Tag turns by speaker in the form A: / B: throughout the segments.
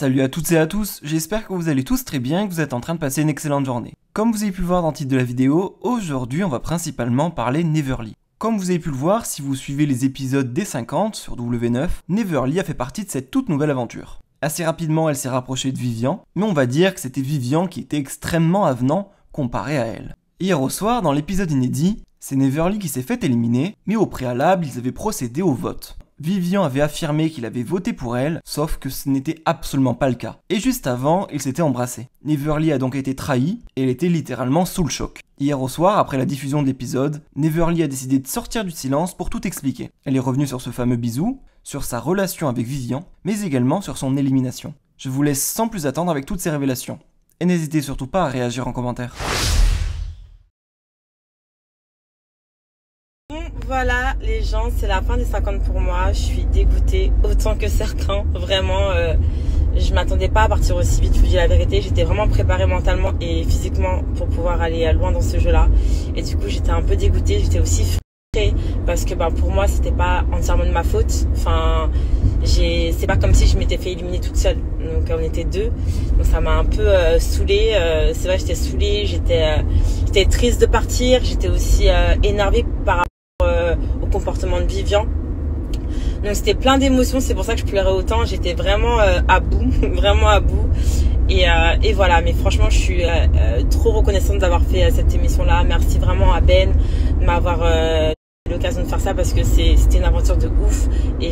A: Salut à toutes et à tous, j'espère que vous allez tous très bien et que vous êtes en train de passer une excellente journée. Comme vous avez pu le voir dans le titre de la vidéo, aujourd'hui on va principalement parler Neverly. Comme vous avez pu le voir, si vous suivez les épisodes des 50 sur W9, Neverly a fait partie de cette toute nouvelle aventure. Assez rapidement elle s'est rapprochée de Vivian, mais on va dire que c'était Vivian qui était extrêmement avenant comparé à elle. Hier au soir, dans l'épisode inédit, c'est Neverly qui s'est fait éliminer, mais au préalable ils avaient procédé au vote. Vivian avait affirmé qu'il avait voté pour elle, sauf que ce n'était absolument pas le cas. Et juste avant, ils s'étaient embrassés. Neverly a donc été trahie, et elle était littéralement sous le choc. Hier au soir, après la diffusion de l'épisode, Neverly a décidé de sortir du silence pour tout expliquer. Elle est revenue sur ce fameux bisou, sur sa relation avec Vivian, mais également sur son élimination. Je vous laisse sans plus attendre avec toutes ces révélations. Et n'hésitez surtout pas à réagir en commentaire.
B: Voilà les gens, c'est la fin des 50 pour moi, je suis dégoûtée autant que certains, vraiment je m'attendais pas à partir aussi vite, je vous dis la vérité, j'étais vraiment préparée mentalement et physiquement pour pouvoir aller loin dans ce jeu là et du coup j'étais un peu dégoûtée, j'étais aussi frustrée parce que pour moi c'était pas entièrement de ma faute, enfin c'est pas comme si je m'étais fait éliminer toute seule, donc on était deux, donc ça m'a un peu saoulée, c'est vrai j'étais saoulée, j'étais triste de partir, j'étais aussi énervée par rapport au comportement de Vivian, donc c'était plein d'émotions, c'est pour ça que je pleurais autant, j'étais vraiment à bout, vraiment à bout et voilà, mais franchement je suis trop reconnaissante d'avoir fait cette émission là, merci vraiment à Ben de m'avoir l'occasion de faire ça parce que c'était une aventure de ouf et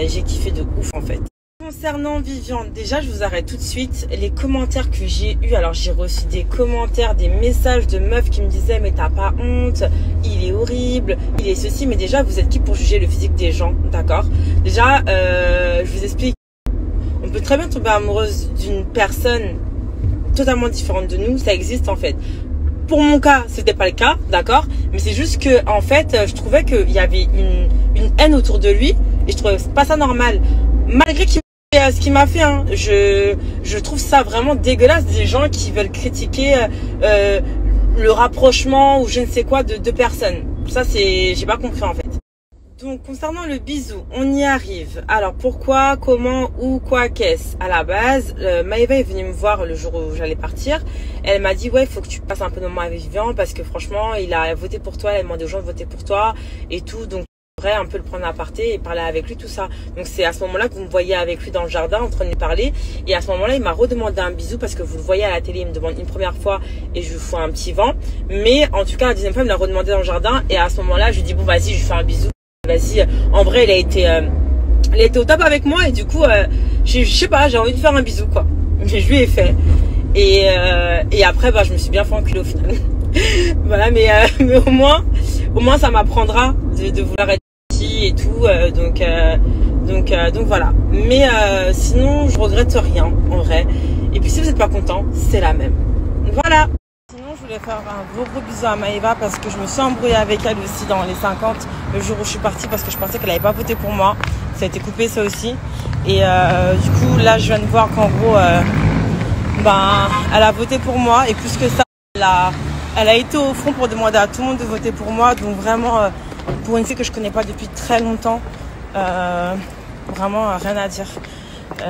B: j'ai kiffé de ouf en fait. Concernant Vivian, déjà je vous arrête tout de suite, les commentaires que j'ai eu, alors j'ai reçu des commentaires, des messages de meufs qui me disaient mais t'as pas honte, il est horrible, il est ceci, mais déjà vous êtes qui pour juger le physique des gens, d'accord? Déjà je vous explique, on peut très bien tomber amoureuse d'une personne totalement différente de nous, ça existe en fait. Pour mon cas, c'était pas le cas, d'accord, mais c'est juste que en fait, je trouvais qu'il y avait une haine autour de lui et je trouvais pas ça normal, malgré qu'il ce qu'il m'a fait, hein. Je trouve ça vraiment dégueulasse des gens qui veulent critiquer le rapprochement ou je ne sais quoi de deux personnes. Ça c'est, j'ai pas compris en fait. Donc concernant le bisou, on y arrive. Alors pourquoi, comment, où, quoi, qu'est-ce? À la base, Maëva est venue me voir le jour où j'allais partir. Elle m'a dit ouais, il faut que tu passes un peu de moment avec Vivian parce que franchement, il a voté pour toi, elle a demandé aux gens de voter pour toi et tout. Donc un peu le prendre à parté et parler avec lui, tout ça. Donc c'est à ce moment là que vous me voyez avec lui dans le jardin en train de lui parler et à ce moment là il m'a redemandé un bisou parce que vous le voyez à la télé, il me demande une première fois et je lui fais un petit vent, mais en tout cas la deuxième fois il me l'a redemandé dans le jardin et à ce moment là je lui dis bon vas-y, je lui fais un bisou, vas-y. En vrai il a été au top avec moi et du coup je sais pas, j'ai envie de faire un bisou quoi, mais je lui ai fait et après je me suis bien fait enculer au final. Voilà, mais au moins ça m'apprendra de vouloir être et tout, donc voilà, mais sinon je regrette rien en vrai, et puis si vous n'êtes pas content c'est la même, voilà. Sinon je voulais faire un gros bisou à Maëva parce que je me suis embrouillée avec elle aussi dans les 50 le jour où je suis partie parce que je pensais qu'elle n'avait pas voté pour moi, ça a été coupé ça aussi, et du coup là je viens de voir qu'en gros elle a voté pour moi et plus que ça elle a été au front pour demander à tout le monde de voter pour moi, donc vraiment pour une fille que je connais pas depuis très longtemps, vraiment rien à dire.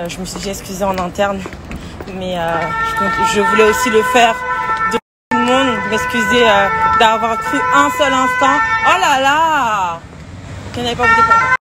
B: Je me suis déjà excusée en interne, mais je voulais aussi le faire de tout le monde, m'excuser d'avoir cru un seul instant, oh là là, qu'elle n'avait pas voté pour moi.